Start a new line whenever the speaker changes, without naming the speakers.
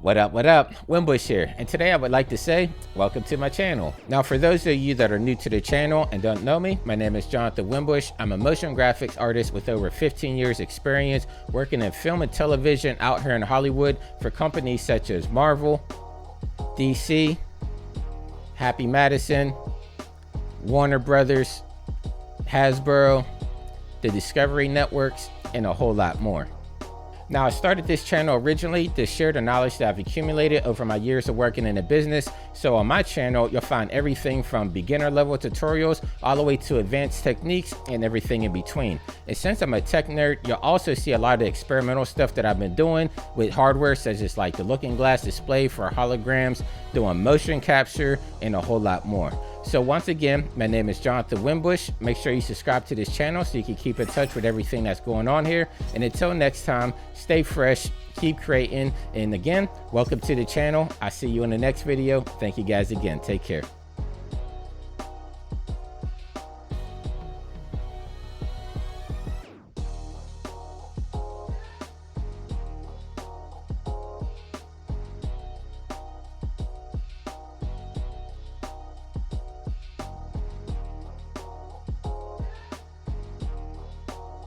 What up? Winbush here, and today I would like to say, welcome to my channel. Now, for those of you that are new to the channel and don't know me, my name is Jonathan Winbush. I'm a motion graphics artist with over 15 years experience working in film and television out here in Hollywood for companies such as Marvel, DC, Happy Madison, Warner Brothers, Hasbro, the Discovery Networks, and a whole lot more. Now, I started this channel originally to share the knowledge that I've accumulated over my years of working in the business. So on my channel, you'll find everything from beginner level tutorials all the way to advanced techniques and everything in between. And since I'm a tech nerd, you'll also see a lot of the experimental stuff that I've been doing with hardware, such as like the looking glass display for holograms, doing motion capture, and a whole lot more. So once again, my name is Jonathan Winbush. Make sure you subscribe to this channel so you can keep in touch with everything that's going on here. And until next time, stay fresh, keep creating. And again, welcome to the channel. I'll see you in the next video. Thank you guys again. Take care.